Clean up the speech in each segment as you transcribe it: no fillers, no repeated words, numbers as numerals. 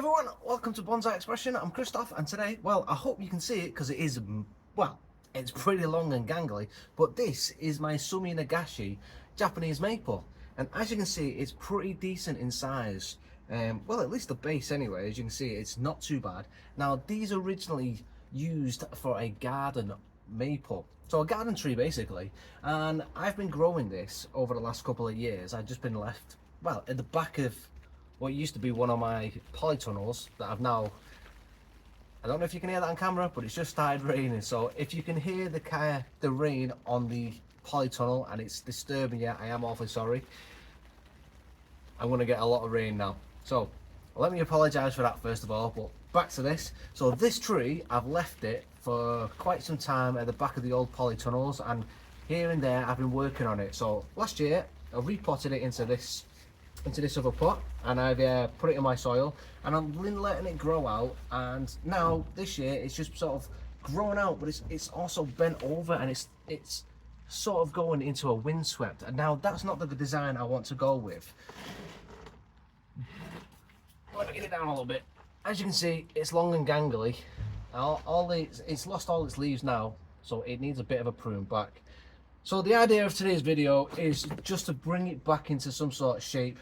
everyone, welcome to Bonsai Expression. I'm Christoph, and today, well, I hope you can see it because it is, well, it's pretty long and gangly, but this is my Sumi Nagashi Japanese Maple, and as you can see, it's pretty decent in size. Well, at least the base anyway. As you can see, it's not too bad. Now, these originally used for a garden maple, so a garden tree basically, and I've been growing this over the last couple of years. I've just been left, well, at the back of what used to be one of my polytunnels that I've now, I don't know if you can hear that on camera, but it's just started raining. So if you can hear the rain on the polytunnel and it's disturbing you, I am awfully sorry. I'm going to get a lot of rain now. So let me apologise for that first of all, but back to this. So this tree, I've left it for quite some time at the back of the old polytunnels, and here and there I've been working on it. So last year I repotted it into this other pot, and I've put it in my soil, and I've been letting it grow out, and now this year it's just sort of grown out, but it's also bent over, and it's sort of going into a windswept, and now that's not the design I want to go with. Let me get it down a little bit. As you can see, it's long and gangly. It's lost all its leaves now, so it needs a bit of a prune back. So the idea of today's video is just to bring it back into some sort of shape,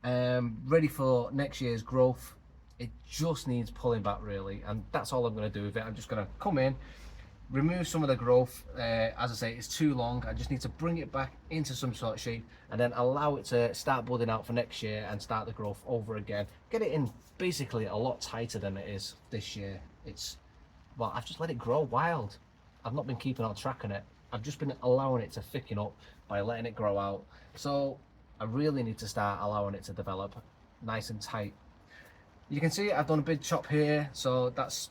ready for next year's growth. It just needs pulling back really, and that's all I'm going to do with it. I'm just going to come in, remove some of the growth. As I say, it's too long. I just need to bring it back into some sort of shape, and then allow it to start budding out for next year and start the growth over again. Get it in basically a lot tighter than it is this year. Well, I've just let it grow wild. I've not been keeping on track on it. I've just been allowing it to thicken up by letting it grow out. So I really need to start allowing it to develop nice and tight. You can see I've done a big chop here, so that's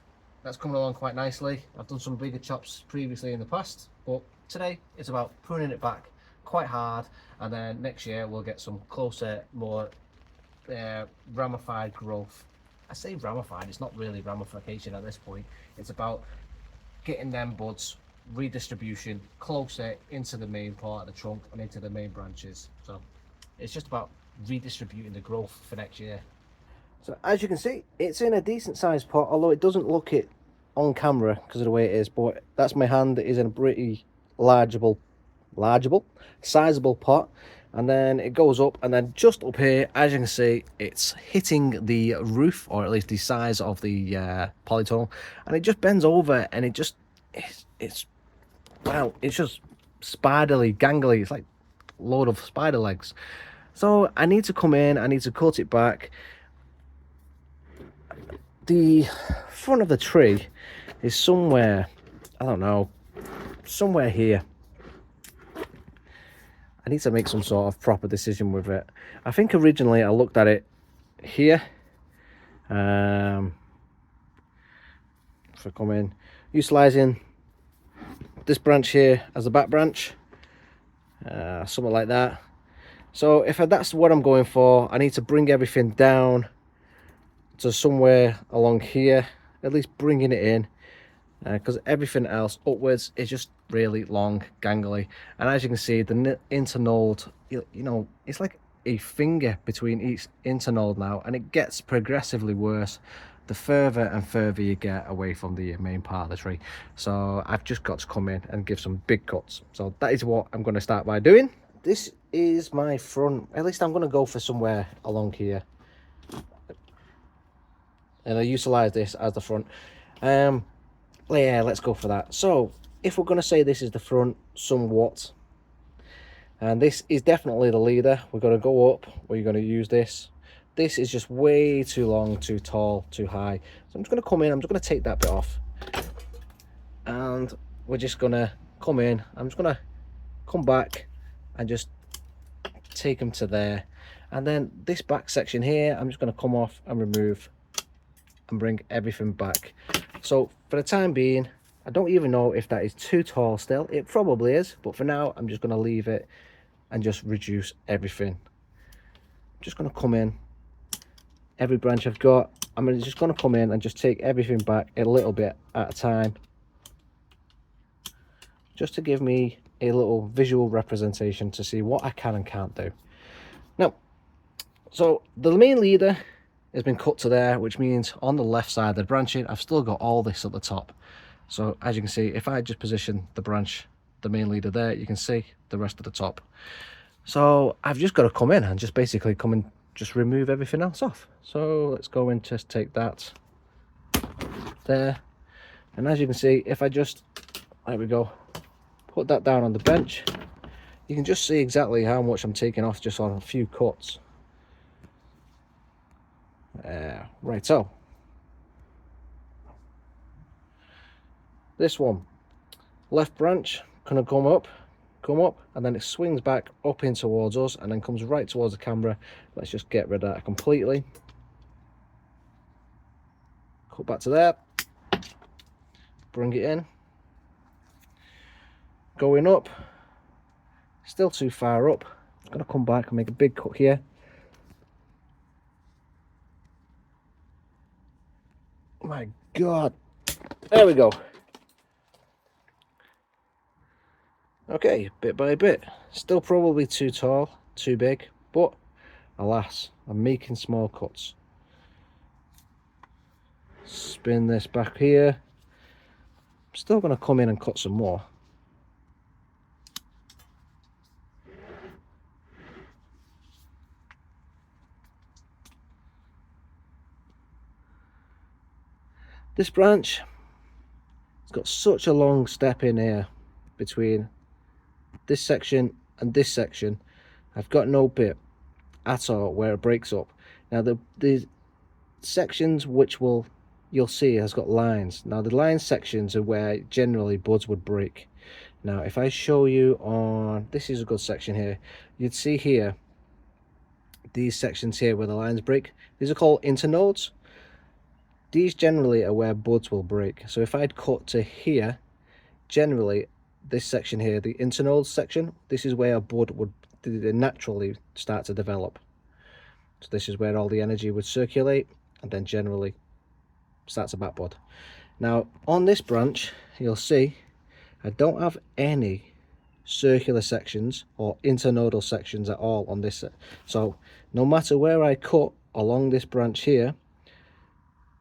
coming along quite nicely. I've done some bigger chops previously in the past, but today it's about pruning it back quite hard, and then next year we'll get some closer, more ramified growth. I say ramified, it's not really ramification at this point. It's about getting them buds redistribution closer into the main part of the trunk and into the main branches. So it's just about redistributing the growth for next year. So as you can see, it's in a decent sized pot, although it doesn't look it on camera because of the way it is, but that's my hand. It is in a pretty sizable pot, and then it goes up, and then just up here, as you can see, it's hitting the roof, or at least the size of the polytunnel, and it just bends over, and it's wow, it's just spiderly, gangly. It's like a load of spider legs. So I need to come in, I need to cut it back. The front of the tree is somewhere, I don't know, somewhere here. I need to make some sort of proper decision with it. I think originally I looked at it here. If I come in, utilising this branch here as a back branch, something like that. So if that's what I'm going for, I need to bring everything down to somewhere along here, at least bringing it in, because everything else upwards is just really long, gangly. And as you can see, the internode, you know, it's like a finger between each internode now, and it gets progressively worse the further and further you get away from the main part of the tree. So I've just got to come in and give some big cuts. So that is what I'm going to start by doing. This is my front. At least I'm going to go for somewhere along here, and I utilize this as the front. Yeah, let's go for that. So if we're going to say this is the front somewhat, and this is definitely the leader, we're going to go up, we're going to use this. This is just way too long, too tall, too high. So I'm just going to come in, I'm just going to take that bit off, and we're just going to come in. I'm just going to come back and just take them to there, and then this back section here I'm just going to come off and remove and bring everything back. So for the time being, I don't even know if that is too tall still. It probably is, but for now I'm just going to leave it and just reduce everything. I'm just going to come in, every branch I've got, I'm just going to come in and just take everything back a little bit at a time, just to give me a little visual representation to see what I can and can't do. Now, so the main leader has been cut to there, which means on the left side of the branching, I've still got all this at the top. So as you can see, if I just position the branch, the main leader there, you can see the rest of the top. So I've just got to come in and just basically come and just remove everything else off. So let's go and just take that there. And as you can see, if I just, there we go, put that down on the bench, you can just see exactly how much I'm taking off just on a few cuts. Right, so this one, left branch, gonna come up, and then it swings back up in towards us and then comes right towards the camera. Let's just get rid of that completely. Cut back to there, bring it in, going up, still too far up. I'm gonna come back and make a big cut here. My God, there we go. Okay, bit by bit, still probably too tall, too big, but alas, I'm making small cuts. Spin this back here. I'm still going to come in and cut some more. This branch, it's got such a long step in here between this section and this section. I've got no bit at all where it breaks up. Now the sections which you'll see has got lines. Now the line sections are where generally buds would break. Now if I show you on, this is a good section here, you'd see here these sections here where the lines break. These are called internodes. These generally are where buds will break. So if I'd cut to here, generally this section here, the internodes section, this is where a bud would naturally start to develop. So this is where all the energy would circulate and then generally starts a back bud. Now on this branch, you'll see I don't have any circular sections or internodal sections at all on this. So no matter where I cut along this branch here,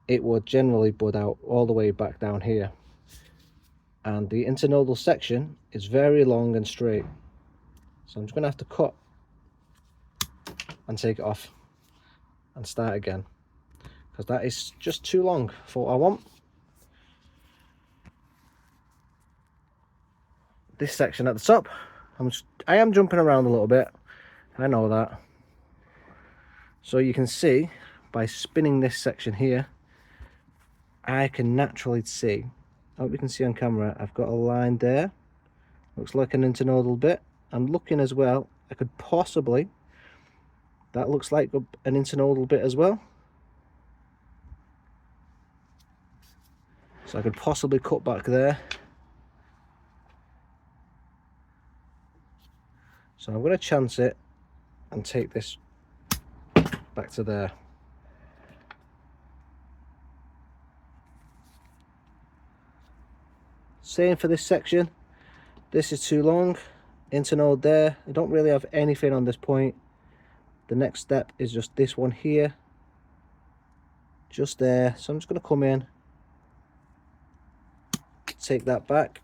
it would generally bud out all the way back down here. And the internodal section is very long and straight. So I'm just going to have to cut and take it off and start again, because that is just too long for what I want. This section at the top, I am jumping around a little bit, I know that. So you can see by spinning this section here, I can naturally see, I hope you can see on camera, I've got a line there, looks like an internodal bit. I'm looking as well, I could possibly, that looks like an internodal bit as well. So I could possibly cut back there. So I'm going to chance it and take this back to there. Same for this section. This is too long. Internode there. I don't really have anything on this point. The next step is just this one here. Just there. So I'm just going to come in, take that back.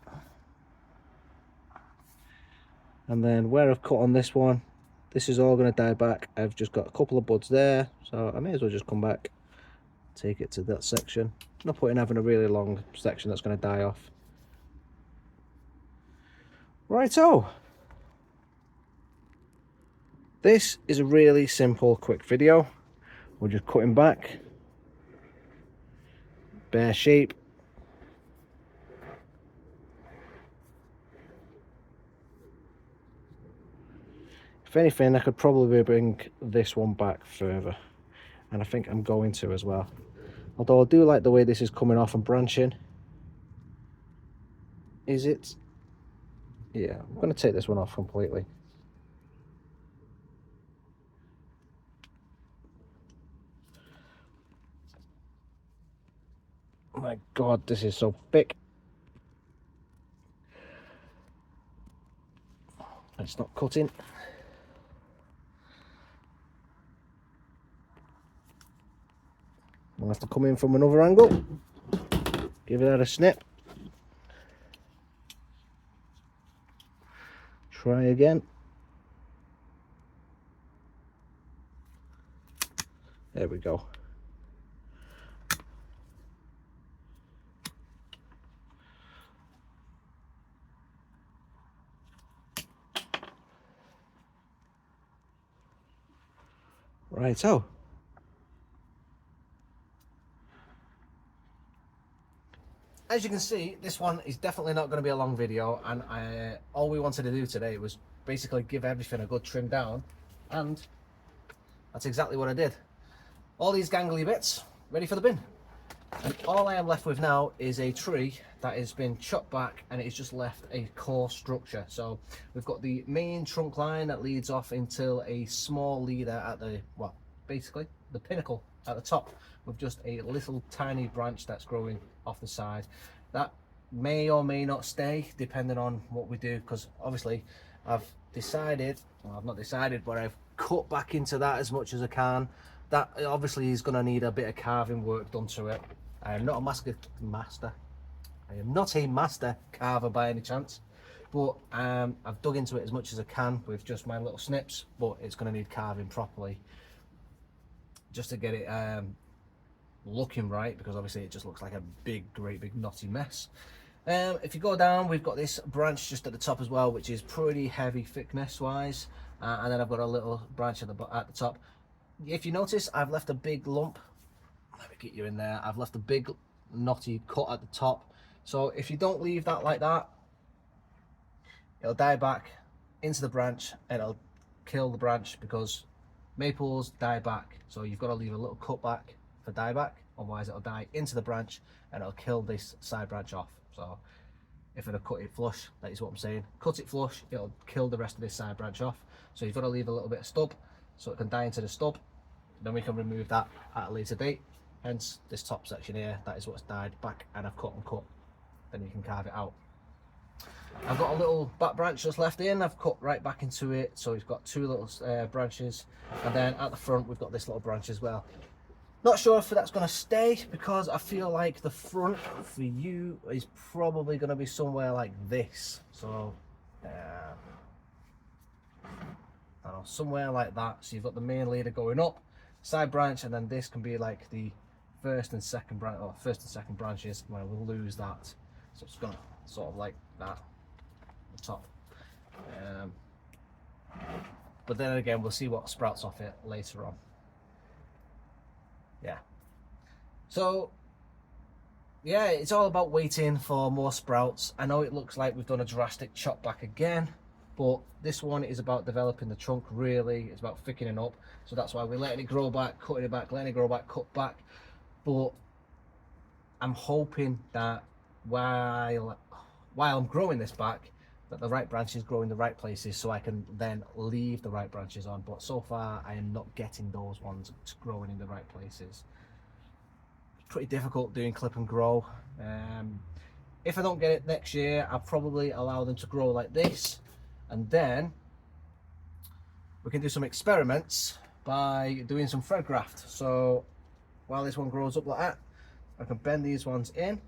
And then where I've cut on this one, this is all going to die back. I've just got a couple of buds there, so I may as well just come back, take it to that section. No point in having a really long section that's going to die off. Righto. This is a really simple, quick video. We're just cutting back, bare shape. If anything, I could probably bring this one back further, and I think I'm going to as well. Although I do like the way this is coming off and branching. Is it? Yeah, I'm going to take this one off completely. Oh my God, this is so thick. It's not cutting. I'll have to come in from another angle, give that a snip, try again. There we go. Right, so as you can see, this one is definitely not going to be a long video, and all we wanted to do today was basically give everything a good trim down, and that's exactly what I did. All these gangly bits ready for the bin, and all I am left with now is a tree that has been chopped back, and it's just left a core structure. So we've got the main trunk line that leads off into a small leader at the, well, basically the pinnacle at the top, with just a little tiny branch that's growing off the side. That may or may not stay depending on what we do, because obviously I've decided, well, I've not decided, but I've cut back into that as much as I can. That obviously is going to need a bit of carving work done to it. I am not a master carver by any chance, but I've dug into it as much as I can with just my little snips, but it's going to need carving properly just to get it looking right, because obviously it just looks like a great big knotty mess. If you go down, we've got this branch just at the top as well, which is pretty heavy thickness wise, and then I've got a little branch at the top. If you notice, I've left a big lump, let me get you in there, I've left a big knotty cut at the top. So if you don't leave that like that, it'll die back into the branch and it'll kill the branch, because maples die back. So you've got to leave a little cut back for dieback, otherwise it'll die into the branch and it'll kill this side branch off. So if I'd have cut it flush, that is what I'm saying, cut it flush, it'll kill the rest of this side branch off. So you've got to leave a little bit of stub so it can die into the stub, then we can remove that at a later date. Hence this top section here, that is what's died back, and I've cut and cut, then you can carve it out. I've got a little back branch just left in, I've cut right back into it, so we've got two little branches, and then at the front we've got this little branch as well. Not sure if that's going to stay, because I feel like the front for you is probably going to be somewhere like this. So I don't know, somewhere like that. So you've got the main leader going up, side branch, and then this can be like the first and second branches, where we'll lose that. So it's gonna sort of like that, the top. But then again, we'll see what sprouts off it later on. Yeah. So yeah, it's all about waiting for more sprouts. I know it looks like we've done a drastic chop back again, but this one is about developing the trunk, really. It's about thickening up. So that's why we're letting it grow back, cutting it back, letting it grow back, cut back. But I'm hoping that while I'm growing this back, that the right branches grow in the right places, so I can then leave the right branches on. But so far I am not getting those ones growing in the right places. It's pretty difficult doing clip and grow. If I don't get it next year, I'll probably allow them to grow like this, and then we can do some experiments by doing some thread graft. So while this one grows up like that, I can bend these ones in,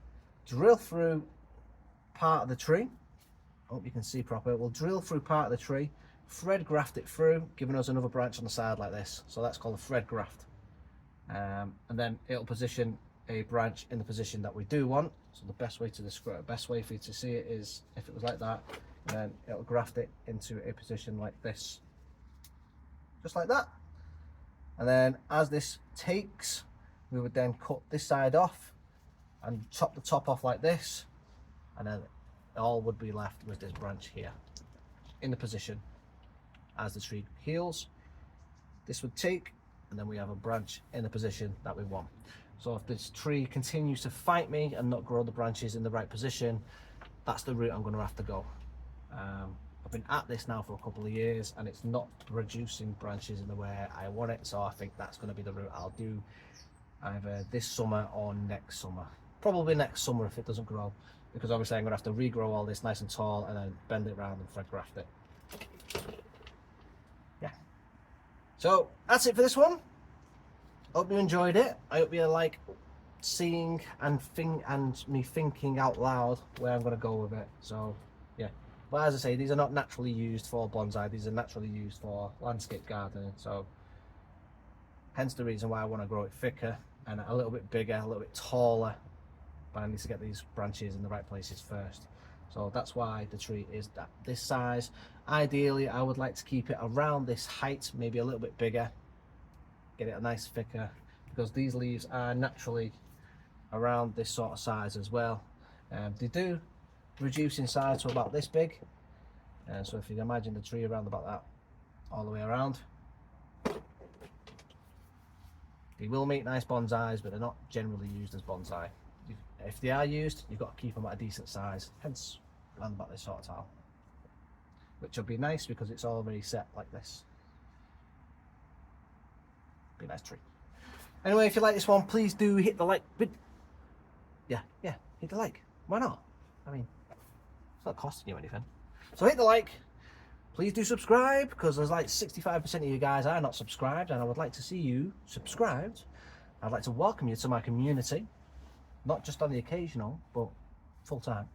drill through part of the tree. I hope you can see proper. We'll drill through part of the tree, thread graft it through, giving us another branch on the side like this. So that's called a thread graft. And then it'll position a branch in the position that we do want. So the best way to describe, best way for you to see it is if it was like that, and then it'll graft it into a position like this, just like that. And then as this takes, we would then cut this side off and chop the top off like this, and then all would be left with this branch here in the position as the tree heals. This would take, and then we have a branch in the position that we want. So if this tree continues to fight me and not grow the branches in the right position, that's the route I'm going to have to go. I've been at this now for a couple of years and it's not producing branches in the way I want it, so I think that's going to be the route I'll do either this summer or next summer. Probably next summer if it doesn't grow, because obviously I'm going to have to regrow all this nice and tall and then bend it around and thread graft it. Yeah. So that's it for this one. hope you enjoyed it. I hope you like seeing and me thinking out loud where I'm going to go with it. So yeah, but as I say, these are not naturally used for bonsai. These are naturally used for landscape gardening. So hence the reason why I want to grow it thicker and a little bit bigger, a little bit taller. But I need to get these branches in the right places first. So that's why the tree is this size. Ideally, I would like to keep it around this height, maybe a little bit bigger, get it a nice thicker, because these leaves are naturally around this sort of size as well. They do reduce in size to about this big, so if you can imagine the tree around about that all the way around, they will make nice bonsais, but they're not generally used as bonsai. If they are used, you've got to keep them at a decent size, hence around about this sort of tile, which will be nice because it's already set like this. Be a nice tree. Anyway, if you like this one, please do hit the like. Yeah, hit the like. Why not? I mean, it's not costing you anything. So hit the like. Please do subscribe, because there's like 65% of you guys are not subscribed, and I would like to see you subscribed. I'd like to welcome you to my community, not just on the occasional, but full time.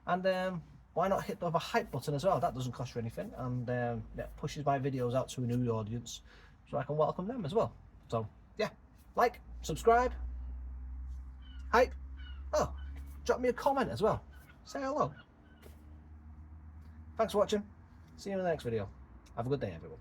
And why not hit the hype button as well? That doesn't cost you anything, and that pushes my videos out to a new audience, so I can welcome them as well. So yeah, like, subscribe, hype. Oh, drop me a comment as well. Say hello. Thanks for watching. See you in the next video. Have a good day, everyone.